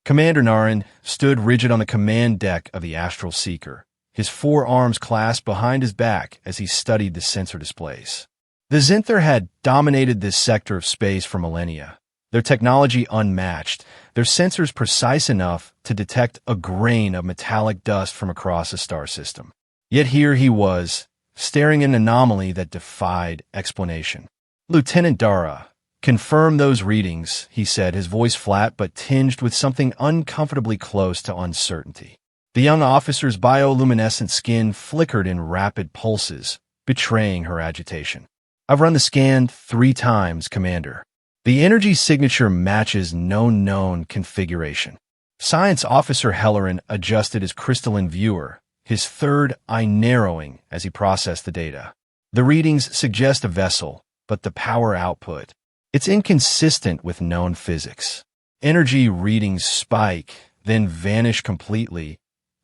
Commander Naren stood rigid on the command deck of the Astral Seeker, his forearms clasped behind his back as he studied the sensor displays. The Zinther had dominated this sector of space for millennia, their technology unmatched, their sensors precise enough to detect a grain of metallic dust from across a star system. Yet here he was, staring at an anomaly that defied explanation. "Lieutenant Dara, confirm those readings," he said, his voice flat but tinged with something uncomfortably close to uncertainty. The young officer's bioluminescent skin flickered in rapid pulses, betraying her agitation. "I've run the scan 3 times, Commander. The energy signature matches no known configuration." Science Officer Helleran adjusted his crystalline viewer, his third eye narrowing as he processed the data. "The readings suggest a vessel, but the power output, it's inconsistent with known physics. Energy readings spike, then vanish completely,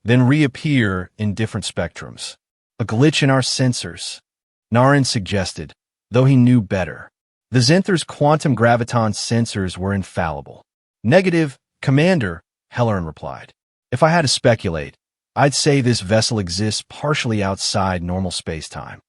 then reappear in different spectrums. A glitch in our sensors," Naren suggested, though he knew better. The Zinther's quantum graviton sensors were infallible. "Negative, Commander," Helleran replied. "If I had to speculate, I'd say this vessel exists partially outside normal space-time."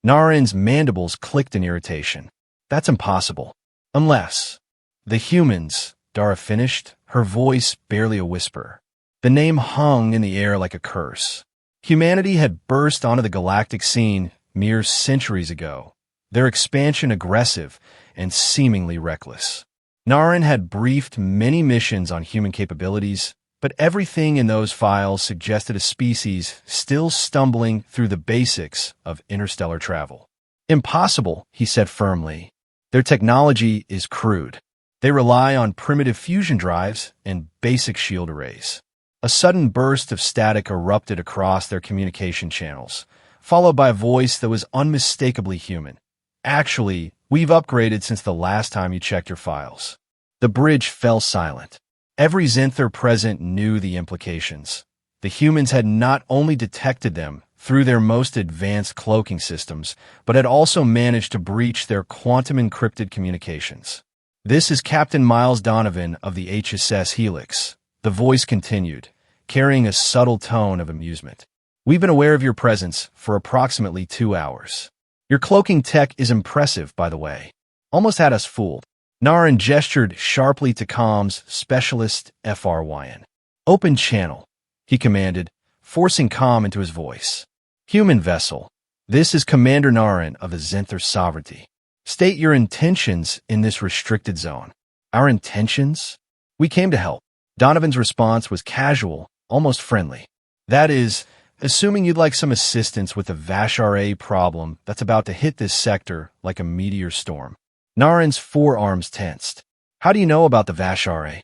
Naren's mandibles clicked in irritation. "That's impossible. Unless the humans," Dara finished, her voice barely a whisper. The name hung in the air like a curse. Humanity had burst onto the galactic scene mere centuries ago, their expansion aggressive and seemingly reckless. Naren had briefed many missions on human capabilities, but everything in those files suggested a species still stumbling through the basics of interstellar travel. "Impossible," he said firmly. "Their technology is crude. They rely on primitive fusion drives and basic shield arrays." A sudden burst of static erupted across their communication channels, followed by a voice that was unmistakably human. "Actually, we've upgraded since the last time you checked your files." The bridge fell silent. Every Zinther present knew the implications. The humans had not only detected them through their most advanced cloaking systems, but had also managed to breach their quantum-encrypted communications. "This is Captain Miles Donovan of the HSS Helix," the voice continued, carrying a subtle tone of amusement. "We've been aware of your presence for approximately 2 hours. Your cloaking tech is impressive, by the way. Almost had us fooled." Naren gestured sharply to comms specialist FRYN. "Open channel," he commanded, forcing comm into his voice. "Human vessel, this is Commander Naren of the Zinther Sovereignty. State your intentions in this restricted zone." "Our intentions? We came to help." Donovan's response was casual, almost friendly. "That is, assuming you'd like some assistance with the Vashar problem that's about to hit this sector like a meteor storm." Naren's forearms tensed. "How do you know about the Vashar?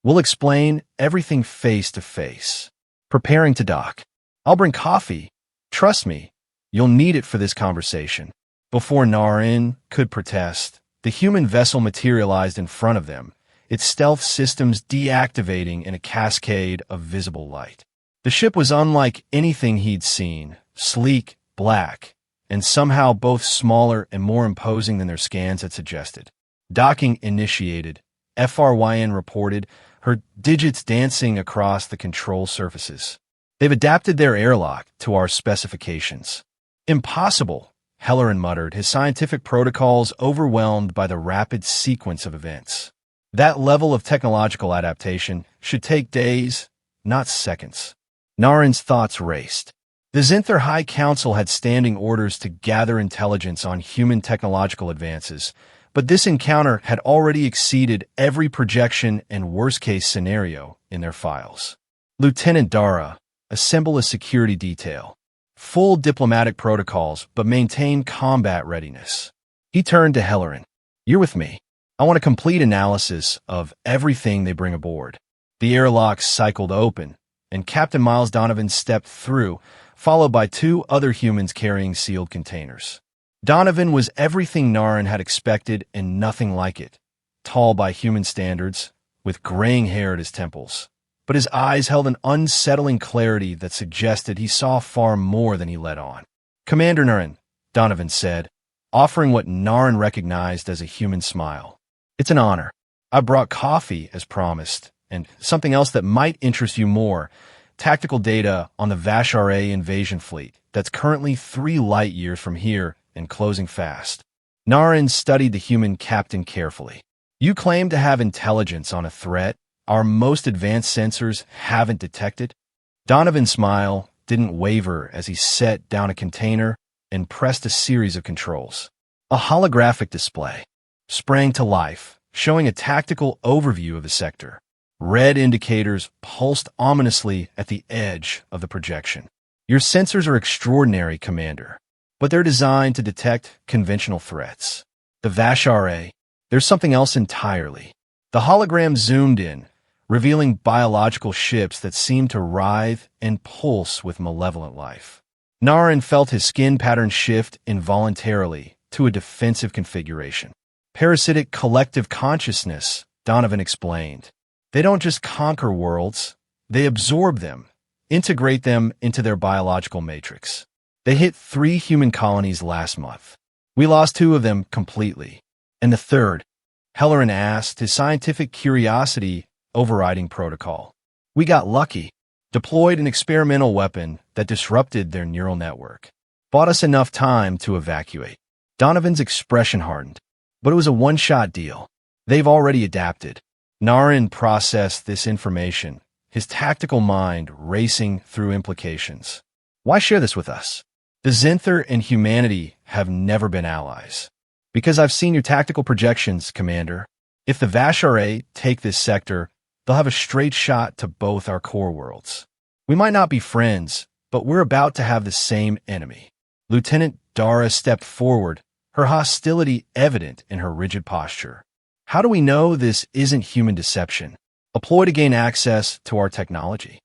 "We'll explain everything face to face." Preparing to dock. "I'll bring coffee. Trust me, you'll need it for this conversation." Before Naren could protest, the human vessel materialized in front of them, its stealth systems deactivating in a cascade of visible light. The ship was unlike anything he'd seen, sleek, black, and somehow both smaller and more imposing than their scans had suggested. "Docking initiated," FRYN reported, her digits dancing across the control surfaces. "They've adapted their airlock to our specifications." "Impossible," Helleran muttered, his scientific protocols overwhelmed by the rapid sequence of events. That level of technological adaptation should take days, not seconds. Naren's thoughts raced. The Zinther High Council had standing orders to gather intelligence on human technological advances, but this encounter had already exceeded every projection and worst-case scenario in their files. "Lieutenant Dara, assemble a security detail. Full diplomatic protocols, but maintain combat readiness." He turned to Helleran. "You're with me. I want a complete analysis of everything they bring aboard." The airlock cycled open, and Captain Miles Donovan stepped through, followed by 2 other humans carrying sealed containers. Donovan was everything Naren had expected and nothing like it. Tall by human standards, with graying hair at his temples. But his eyes held an unsettling clarity that suggested he saw far more than he let on. "Commander Naren," Donovan said, offering what Naren recognized as a human smile. "It's an honor. I brought coffee, as promised, And something else that might interest you more, tactical data on the Vasharay invasion fleet that's currently 3 light years from here and closing fast. Naren studied the human captain carefully. You claim to have intelligence on a threat our most advanced sensors haven't detected? Donovan's smile didn't waver as he set down a container and pressed a series of controls. A holographic display sprang to life, showing a tactical overview of the sector. Red indicators pulsed ominously at the edge of the projection. Your sensors are extraordinary, Commander, but they're designed to detect conventional threats. The Vasharay, there's something else entirely. The hologram zoomed in, revealing biological ships that seemed to writhe and pulse with malevolent life. Naren felt his skin pattern shift involuntarily to a defensive configuration. Parasitic collective consciousness, Donovan explained. They don't just conquer worlds, they absorb them, integrate them into their biological matrix. They hit 3 human colonies last month. We lost 2 of them completely. And the third, Helleran asked, his scientific curiosity overriding protocol. We got lucky. Deployed an experimental weapon that disrupted their neural network. Bought us enough time to evacuate. Donovan's expression hardened. But it was a one-shot deal. They've already adapted. Naren processed this information, his tactical mind racing through implications. Why share this with us? The Zinther and humanity have never been allies. Because I've seen your tactical projections, Commander. If the Vasharay take this sector, they'll have a straight shot to both our core worlds. We might not be friends, but we're about to have the same enemy. Lieutenant Dara stepped forward, her hostility evident in her rigid posture. How do we know this isn't human deception? A ploy to gain access to our technology?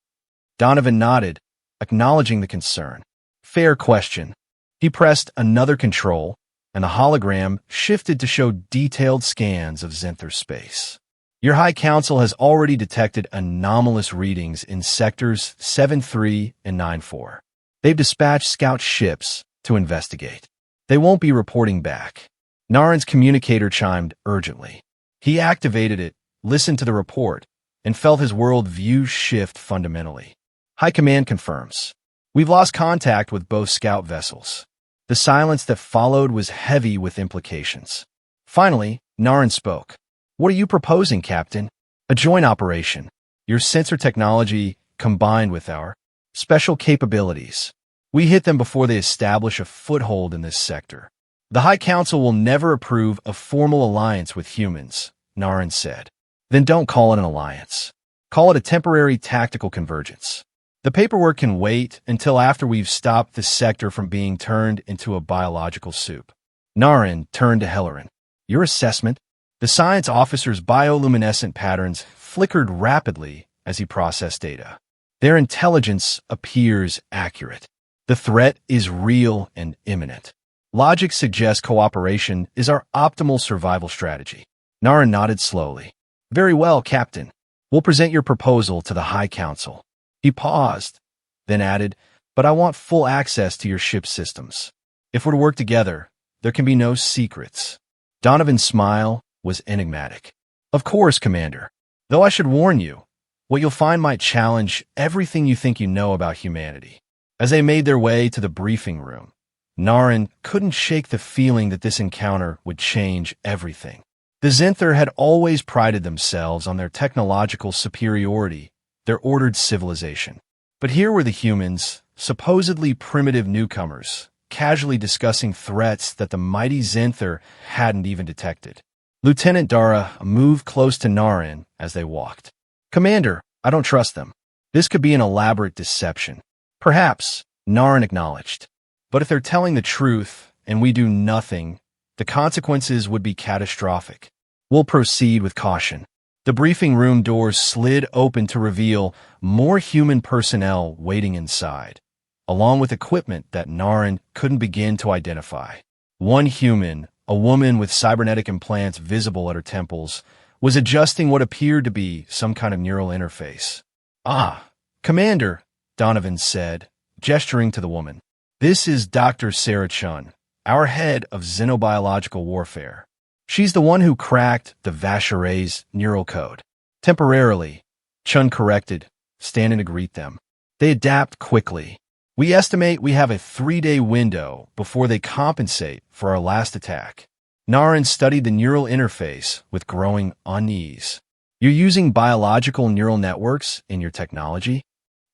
Donovan nodded, acknowledging the concern. Fair question. He pressed another control, and the hologram shifted to show detailed scans of Zinther space. Your High Council has already detected anomalous readings in sectors 7-3 and 9-4. They've dispatched scout ships to investigate. They won't be reporting back. Naren's communicator chimed urgently. He activated it, listened to the report, and felt his world view shift fundamentally. High Command confirms. We've lost contact with both scout vessels. The silence that followed was heavy with implications. Finally, Naren spoke. What are you proposing, Captain? A joint operation. Your sensor technology combined with our special capabilities. We hit them before they establish a foothold in this sector. The High Council will never approve a formal alliance with humans, Naren said. Then don't call it an alliance. Call it a temporary tactical convergence. The paperwork can wait until after we've stopped the sector from being turned into a biological soup. Naren turned to Helleran. Your assessment? The science officer's bioluminescent patterns flickered rapidly as he processed data. Their intelligence appears accurate. The threat is real and imminent. Logic suggests cooperation is our optimal survival strategy. Naren nodded slowly. Very well, Captain. We'll present your proposal to the High Council. He paused, then added, but I want full access to your ship's systems. If we're to work together, there can be no secrets. Donovan's smile was enigmatic. Of course, Commander. Though I should warn you, what you'll find might challenge everything you think you know about humanity. As they made their way to the briefing room, Naren couldn't shake the feeling that this encounter would change everything. The Zinther had always prided themselves on their technological superiority, their ordered civilization. But here were the humans, supposedly primitive newcomers, casually discussing threats that the mighty Zinther hadn't even detected. Lieutenant Dara moved close to Naren as they walked. Commander, I don't trust them. This could be an elaborate deception. Perhaps, Naren acknowledged. But if they're telling the truth and we do nothing, the consequences would be catastrophic. We'll proceed with caution. The briefing room doors slid open to reveal more human personnel waiting inside, along with equipment that Naren couldn't begin to identify. One human, a woman with cybernetic implants visible at her temples, was adjusting what appeared to be some kind of neural interface. Ah, Commander, Donovan said, gesturing to the woman. This is Dr. Sarah Chun, our head of xenobiological warfare. She's the one who cracked the Vasharay's neural code. Temporarily, Chun corrected, standing to greet them. They adapt quickly. We estimate we have a 3-day window before they compensate for our last attack. Naren studied the neural interface with growing unease. You're using biological neural networks in your technology?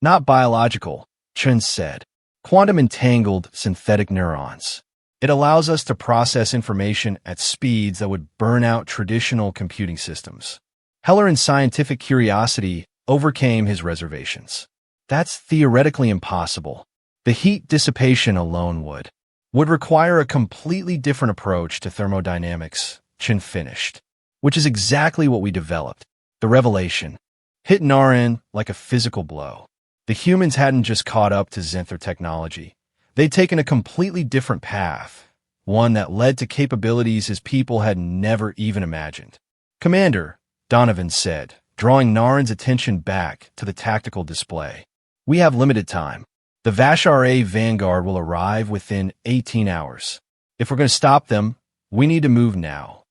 Not biological, Chun said. Quantum entangled synthetic neurons. It allows us to process information at speeds that would burn out traditional computing systems. Helleran's scientific curiosity overcame his reservations. That's theoretically impossible. The heat dissipation alone would require a completely different approach to thermodynamics, Chin finished. Which is exactly what we developed. The revelation hit Naren like a physical blow. The humans hadn't just caught up to Zenther technology. They'd taken a completely different path, one that led to capabilities his people had never even imagined. Commander, Donovan said, drawing Naren's attention back to the tactical display. We have limited time. The Vashar-A Vanguard will arrive within 18 hours. If we're going to stop them, we need to move now.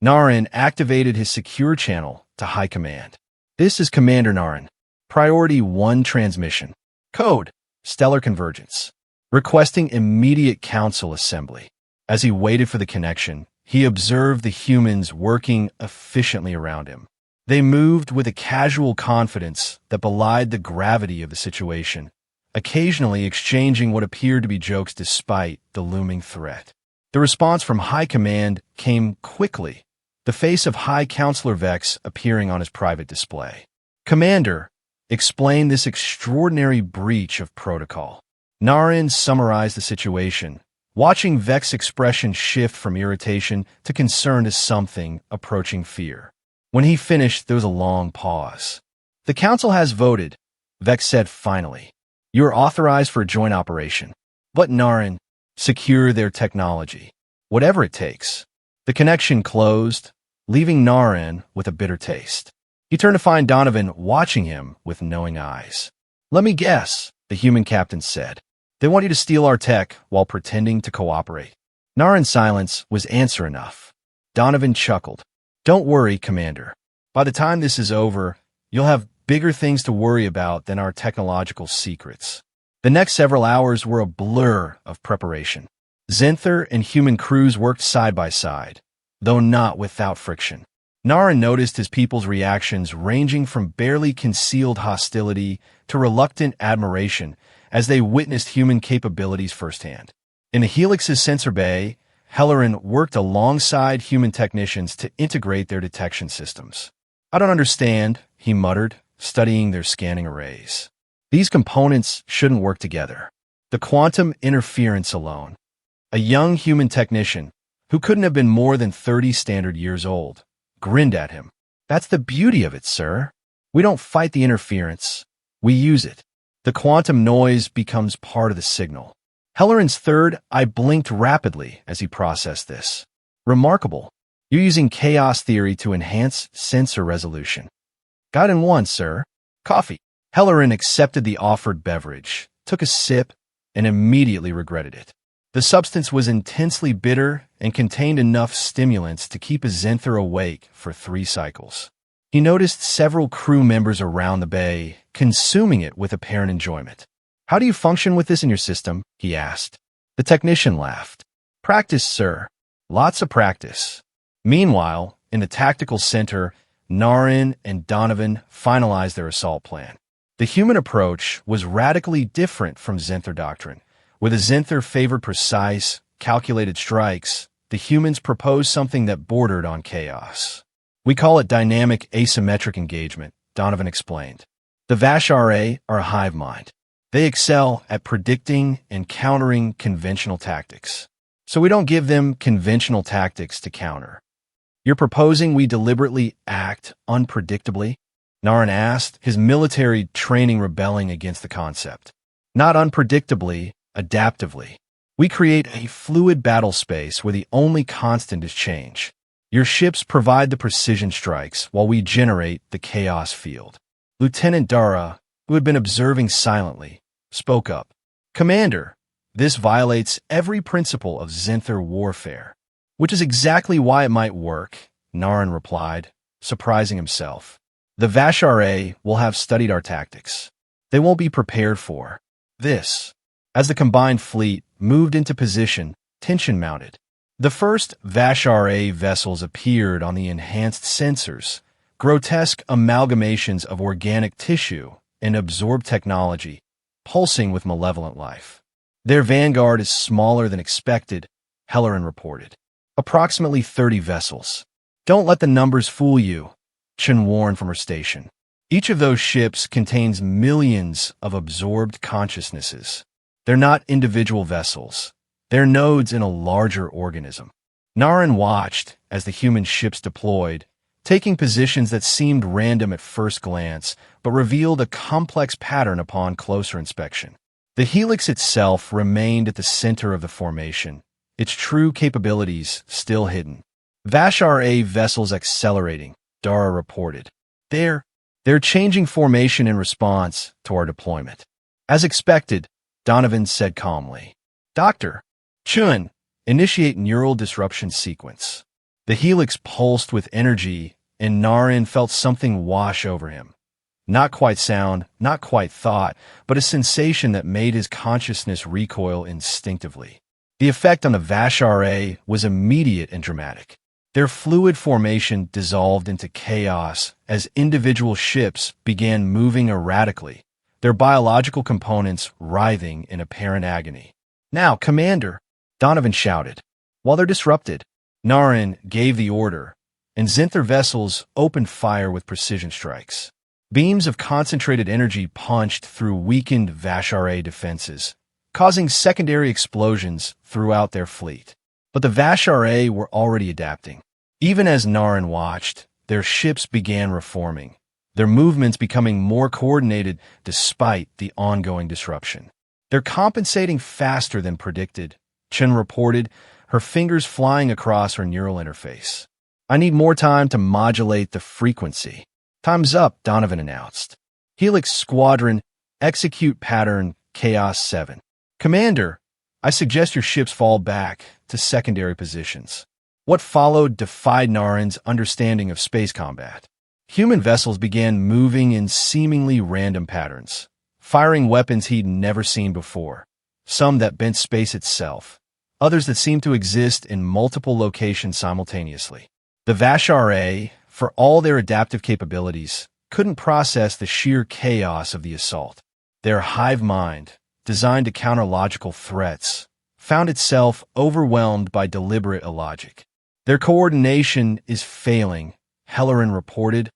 Naren activated his secure channel to High Command. This is Commander Naren. Priority 1 transmission. Code, Stellar Convergence. Requesting immediate council assembly. As he waited for the connection, he observed the humans working efficiently around him. They moved with a casual confidence that belied the gravity of the situation, occasionally exchanging what appeared to be jokes despite the looming threat. The response from High Command came quickly, the face of High Counselor Vex appearing on his private display. Commander, explain this extraordinary breach of protocol. Naren summarized the situation, watching Vex's expression shift from irritation to concern to something approaching fear. When he finished, there was a long pause. The Council has voted, Vex said finally. You are authorized for a joint operation. But Naren, secure their technology. Whatever it takes. The connection closed, leaving Naren with a bitter taste. He turned to find Donovan watching him with knowing eyes. Let me guess, the human captain said. They want you to steal our tech while pretending to cooperate. Naren's silence was answer enough. Donovan chuckled. Don't worry, Commander. By the time this is over, you'll have bigger things to worry about than our technological secrets. The next several hours were a blur of preparation. Zenther and human crews worked side by side, though not without friction. Naren noticed his people's reactions ranging from barely concealed hostility to reluctant admiration as they witnessed human capabilities firsthand. In the Helix's sensor bay, Helleran worked alongside human technicians to integrate their detection systems. I don't understand, he muttered, studying their scanning arrays. These components shouldn't work together. The quantum interference alone. A young human technician, who couldn't have been more than 30 standard years old, grinned at him. That's the beauty of it, sir. We don't fight the interference. We use it. The quantum noise becomes part of the signal. Helleran's third eye blinked rapidly as he processed this. Remarkable. You're using chaos theory to enhance sensor resolution. Got in one, sir. Coffee. Helleran accepted the offered beverage, took a sip, and immediately regretted it. The substance was intensely bitter and contained enough stimulants to keep a Zenther awake for 3 cycles. He noticed several crew members around the bay consuming it with apparent enjoyment. How do you function with this in your system? He asked. The technician laughed. Practice, sir. Lots of practice. Meanwhile, in the tactical center, Naren and Donovan finalized their assault plan. The human approach was radically different from Zenther doctrine. Where the Zenther favored precise, calculated strikes, the humans proposed something that bordered on chaos. We call it dynamic asymmetric engagement, Donovan explained. The Vashar-A are a hive mind. They excel at predicting and countering conventional tactics. So we don't give them conventional tactics to counter. You're proposing we deliberately act unpredictably? Naren asked, his military training rebelling against the concept. Not unpredictably, adaptively. We create a fluid battle space where the only constant is change. Your ships provide the precision strikes while we generate the chaos field. Lieutenant Dara, who had been observing silently, spoke up. Commander, this violates every principle of Zenther warfare. Which is exactly why it might work, Naren replied, surprising himself. The Vash'Ra will have studied our tactics. They won't be prepared for this. As the combined fleet moved into position, tension mounted. The first Vash'Ra vessels appeared on the enhanced sensors, grotesque amalgamations of organic tissue and absorbed technology, pulsing with malevolent life. Their vanguard is smaller than expected, Helleran reported. Approximately 30 vessels. Don't let the numbers fool you, Chen warned from her station. Each of those ships contains millions of absorbed consciousnesses. They're not individual vessels. They're nodes in a larger organism. Naren watched as the human ships deployed, taking positions that seemed random at first glance, but revealed a complex pattern upon closer inspection. The helix itself remained at the center of the formation, its true capabilities still hidden. Vash'Ra vessels accelerating, Dara reported. They're changing formation in response to our deployment. As expected, Donovan said calmly. Dr. Chun, initiate neural disruption sequence. The helix pulsed with energy, and Naren felt something wash over him. Not quite sound, not quite thought, but a sensation that made his consciousness recoil instinctively. The effect on the Vash'Ra was immediate and dramatic. Their fluid formation dissolved into chaos as individual ships began moving erratically, their biological components writhing in apparent agony. Now, Commander, Donovan shouted. While they're disrupted, Naren gave the order, and Zinther vessels opened fire with precision strikes. Beams of concentrated energy punched through weakened Vash'Ra defenses, causing secondary explosions throughout their fleet. But the Vash'Ra were already adapting. Even as Naren watched, their ships began reforming, their movements becoming more coordinated despite the ongoing disruption. They're compensating faster than predicted, Chen reported, her fingers flying across her neural interface. I need more time to modulate the frequency. Time's up, Donovan announced. Helix Squadron, execute pattern Chaos 7. Commander, I suggest your ships fall back to secondary positions. What followed defied Naren's understanding of space combat. Human vessels began moving in seemingly random patterns, firing weapons he'd never seen before, some that bent space itself, others that seemed to exist in multiple locations simultaneously. The Vash'Ra, for all their adaptive capabilities, couldn't process the sheer chaos of the assault. Their hive mind, designed to counter logical threats, found itself overwhelmed by deliberate illogic. Their coordination is failing, Helleran reported,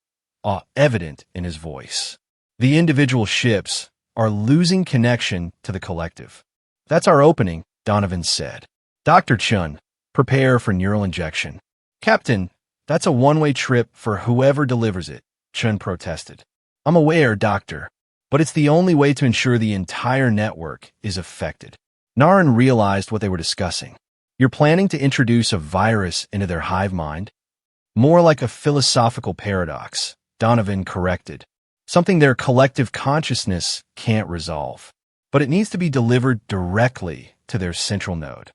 evident in his voice. The individual ships are losing connection to the collective. That's our opening, Donovan said. Dr. Chun, prepare for neural injection. Captain, that's a one-way trip for whoever delivers it, Chun protested. I'm aware, Doctor, but it's the only way to ensure the entire network is affected. Naren realized what they were discussing. You're planning to introduce a virus into their hive mind? More like a philosophical paradox, Donovan corrected. Something their collective consciousness can't resolve. But it needs to be delivered directly to their central node.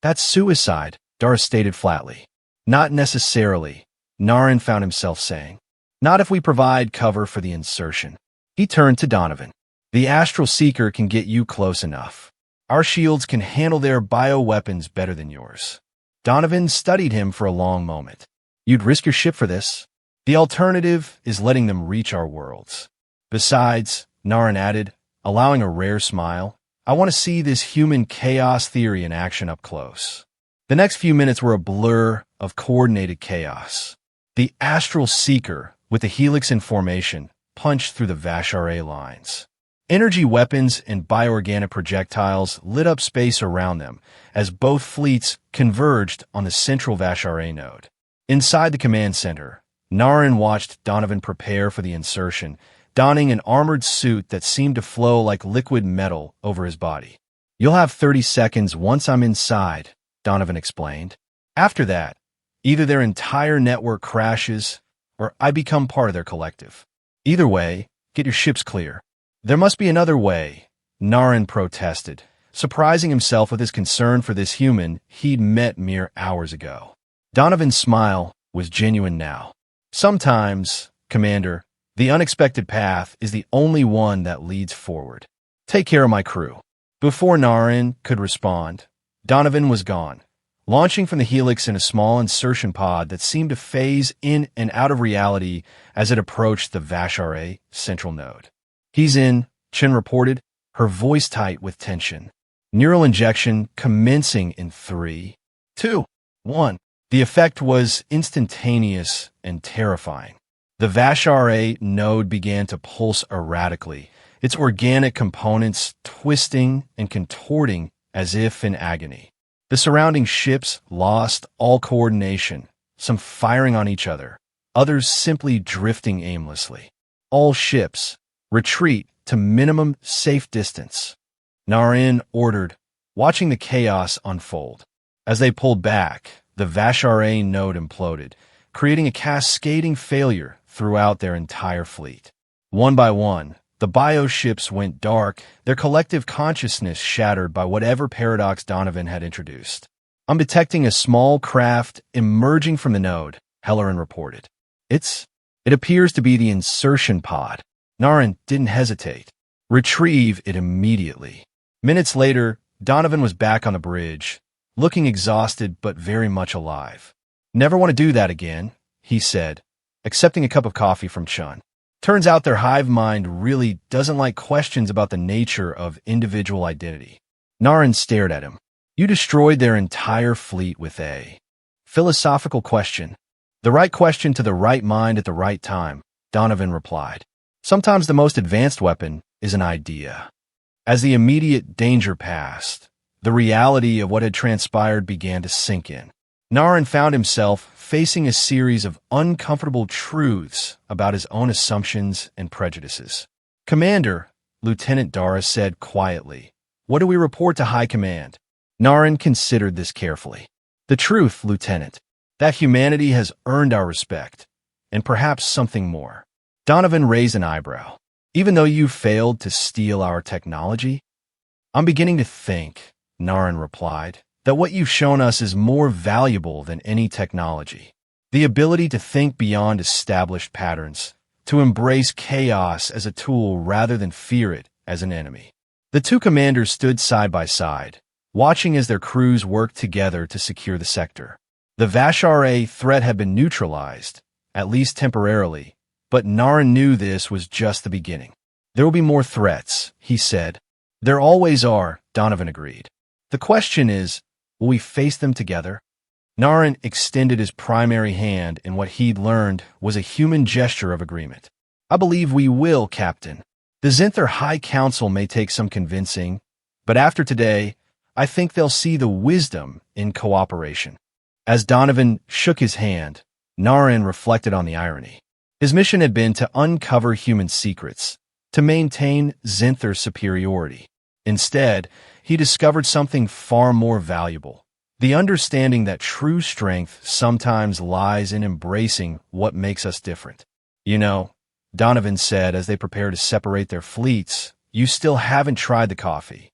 That's suicide, Dara stated flatly. Not necessarily, Naren found himself saying. Not if we provide cover for the insertion. He turned to Donovan. The Astral Seeker can get you close enough. Our shields can handle their bioweapons better than yours. Donovan studied him for a long moment. You'd risk your ship for this? The alternative is letting them reach our worlds. Besides, Naren added, allowing a rare smile, I want to see this human chaos theory in action up close. The next few minutes were a blur of coordinated chaos. The Astral Seeker, with the helix in formation, punched through the Vash'Ra lines. Energy weapons and bioorganic projectiles lit up space around them as both fleets converged on the central Vash'Ra node. Inside the command center, Naren watched Donovan prepare for the insertion, donning an armored suit that seemed to flow like liquid metal over his body. You'll have 30 seconds once I'm inside, Donovan explained. After that, either their entire network crashes or I become part of their collective. Either way, get your ships clear. There must be another way, Naren protested, surprising himself with his concern for this human he'd met mere hours ago. Donovan's smile was genuine now. Sometimes, Commander, The unexpected path is the only one that leads forward. Take care of my crew." Before Naren could respond, Donovan was gone, launching from the helix in a small insertion pod that seemed to phase in and out of reality as it approached the Vashare central node. "He's in," Chen reported, her voice tight with tension. Neural injection commencing in 3, 2, 1. The effect was instantaneous and terrifying. The Vashare node began to pulse erratically, its organic components twisting and contorting as if in agony. The surrounding ships lost all coordination, some firing on each other, others simply drifting aimlessly. "All ships, retreat to minimum safe distance," Naren ordered, watching the chaos unfold. As they pulled back, the Vashare node imploded, creating a cascading failure throughout their entire fleet. One by one, the bioships went dark, their collective consciousness shattered by whatever paradox Donovan had introduced. "I'm detecting a small craft emerging from the node," Helleran reported. It appears to be the insertion pod." Naren didn't hesitate. "Retrieve it immediately." Minutes later, Donovan was back on the bridge, looking exhausted but very much alive. "Never want to do that again," he said, accepting a cup of coffee from Chun. Turns out their hive mind really doesn't like questions about the nature of individual identity. Naren stared at him. "You destroyed their entire fleet with a philosophical question." "The right question to the right mind at the right time," Donovan replied. "Sometimes the most advanced weapon is an idea." As the immediate danger passed, the reality of what had transpired began to sink in. Naren found himself facing a series of uncomfortable truths about his own assumptions and prejudices. "Commander," Lieutenant Dara said quietly, "what do we report to High Command?" Naren considered this carefully. "The truth, Lieutenant, that humanity has earned our respect, and perhaps something more." Donovan raised an eyebrow. "Even though you failed to steal our technology?" "I'm beginning to think," Naren replied, "that what you've shown us is more valuable than any technology. The ability to think beyond established patterns, to embrace chaos as a tool rather than fear it as an enemy." The two commanders stood side by side, watching as their crews worked together to secure the sector. The Vashare threat had been neutralized, at least temporarily, but Naren knew this was just the beginning. "There will be more threats," he said. "There always are," Donovan agreed. "The question is, will we face them together?" Naren extended his primary hand in what he'd learned was a human gesture of agreement. "I believe we will, Captain. The Zinther High Council may take some convincing, but after today, I think they'll see the wisdom in cooperation." As Donovan shook his hand, Naren reflected on the irony. His mission had been to uncover human secrets, to maintain Zinther's superiority. Instead, he discovered something far more valuable: the understanding that true strength sometimes lies in embracing what makes us different. "You know," Donovan said as they prepared to separate their fleets, "you still haven't tried the coffee."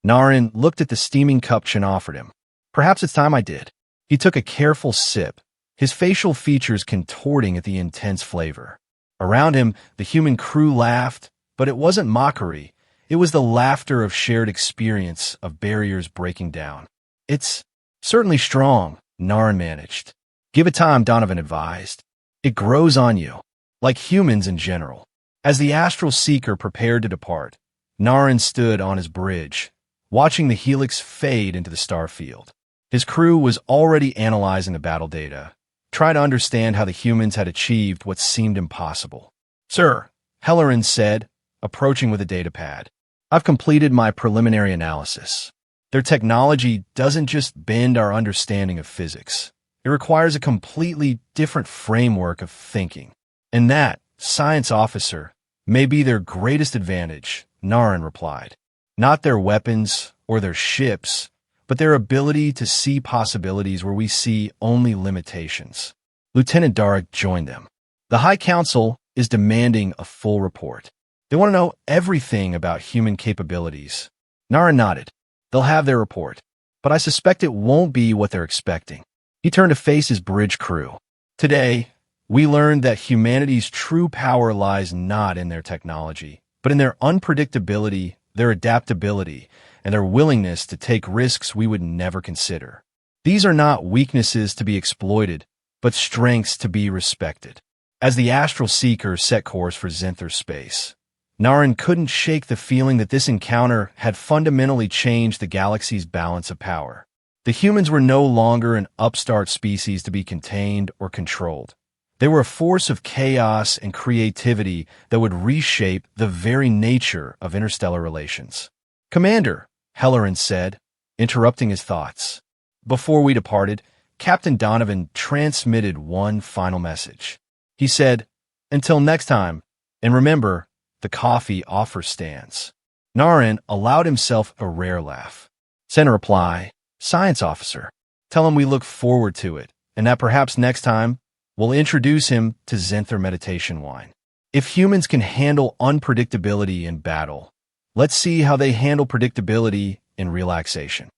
Naren looked at the steaming cup Chen offered him. "Perhaps it's time I did." He took a careful sip, his facial features contorting at the intense flavor. Around him, the human crew laughed, but it wasn't mockery. It was the laughter of shared experience, of barriers breaking down. "It's certainly strong," Naren managed. "Give it time," Donovan advised. "It grows on you, like humans in general." As the astral seeker prepared to depart, Naren stood on his bridge, watching the helix fade into the star field. His crew was already analyzing the battle data, trying to understand how the humans had achieved what seemed impossible. "Sir," Helleran said, approaching with a data pad, "I've completed my preliminary analysis. Their technology doesn't just bend our understanding of physics. It requires a completely different framework of thinking. And that, science officer, may be their greatest advantage," Naren replied. "Not their weapons or their ships, but their ability to see possibilities where we see only limitations." Lieutenant Darek joined them. "The High Council is demanding a full report. They want to know everything about human capabilities." Naren nodded. "They'll have their report, but I suspect it won't be what they're expecting." He turned to face his bridge crew. "Today, We learned that humanity's true power lies not in their technology, but in their unpredictability, their adaptability, and their willingness to take risks we would never consider. These are not weaknesses to be exploited, but strengths to be respected. As the astral seeker set course for Zinther space, Naren couldn't shake the feeling that this encounter had fundamentally changed the galaxy's balance of power. The humans were no longer an upstart species to be contained or controlled. They were a force of chaos and creativity that would reshape the very nature of interstellar relations. "Commander," Helleran said, interrupting his thoughts. Before we departed, Captain Donovan transmitted one final message. He said, "Until next time, and remember, the coffee offer stands." Naren allowed himself a rare laugh. Send a reply, "Science officer." Tell him we look forward to it, and that perhaps next time, we'll introduce him to Zinther meditation wine. If humans can handle unpredictability in battle, let's see how they handle predictability in relaxation.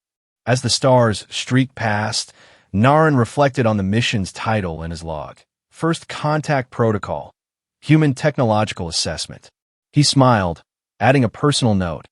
As the stars streaked past, Naren reflected on the mission's title in his log. First Contact Protocol, Human Technological Assessment. He smiled, adding a personal note.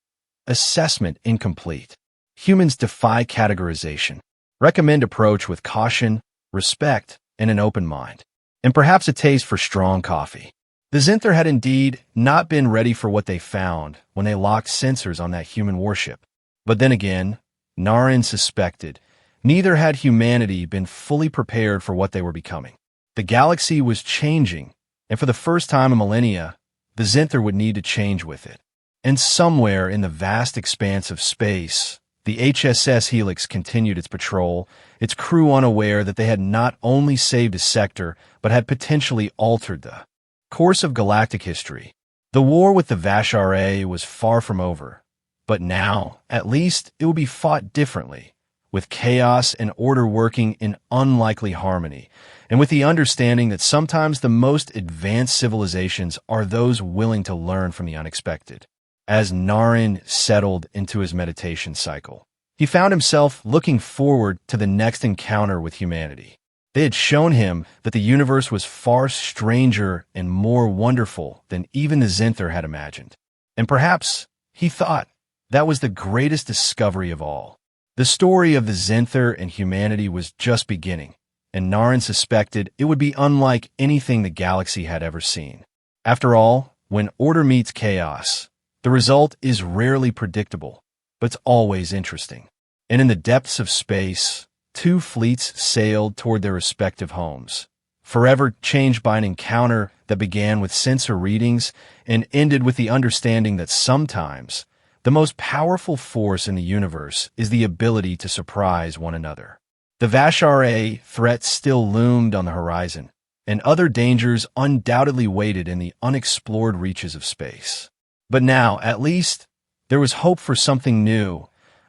Assessment incomplete. Humans defy categorization. Recommend approach with caution, respect, and an open mind. And perhaps a taste for strong coffee. The Zinther had indeed not been ready for what they found when they locked sensors on that human warship. But then again, Naren suspected, neither had humanity been fully prepared for what they were becoming. The galaxy was changing, and for the first time in millennia, the Zinther would need to change with it. And somewhere in the vast expanse of space, the HSS Helix continued its patrol, its crew unaware that they had not only saved a sector, but had potentially altered the course of galactic history. The war with the Vashar was far from over, but now, at least, it would be fought differently, with chaos and order working in unlikely harmony, and with the understanding that sometimes the most advanced civilizations are those willing to learn from the unexpected. As Naren settled into his meditation cycle, he found himself looking forward to the next encounter with humanity. They had shown him that the universe was far stranger and more wonderful than even the Zinther had imagined. And perhaps, he thought, that was the greatest discovery of all. The story of the Zinther and humanity was just beginning, and Naren suspected it would be unlike anything the galaxy had ever seen. After all, when order meets chaos, the result is rarely predictable, but it's always interesting. And in the depths of space, two fleets sailed toward their respective homes, forever changed by an encounter that began with sensor readings and ended with the understanding that sometimes the most powerful force in the universe is the ability to surprise one another. The Vashar threat still loomed on the horizon, and other dangers undoubtedly waited in the unexplored reaches of space. But now, at least, there was hope for something new,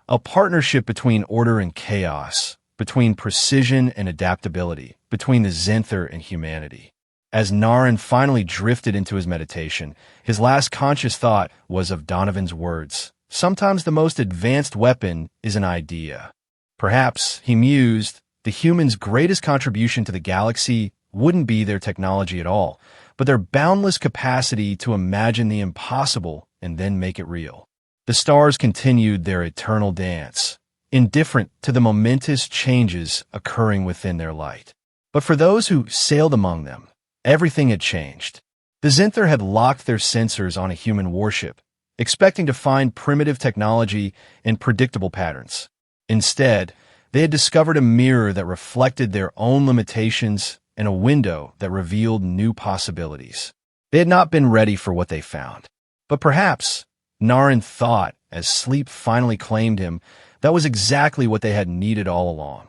a partnership between order and chaos, between precision and adaptability, between the Zinther and humanity. As Naren finally drifted into his meditation, his last conscious thought was of Donovan's words. Sometimes the most advanced weapon is an idea. Perhaps, he mused, the humans' greatest contribution to the galaxy wouldn't be their technology at all, but their boundless capacity to imagine the impossible and then make it real. The stars continued their eternal dance, indifferent to the momentous changes occurring within their light. But for those who sailed among them, everything had changed. The Zinther had locked their sensors on a human warship, expecting to find primitive technology and predictable patterns. Instead, they had discovered a mirror that reflected their own limitations and a window that revealed new possibilities. They had not been ready for what they found. But perhaps, Naren thought, as sleep finally claimed him, that was exactly what they had needed all along.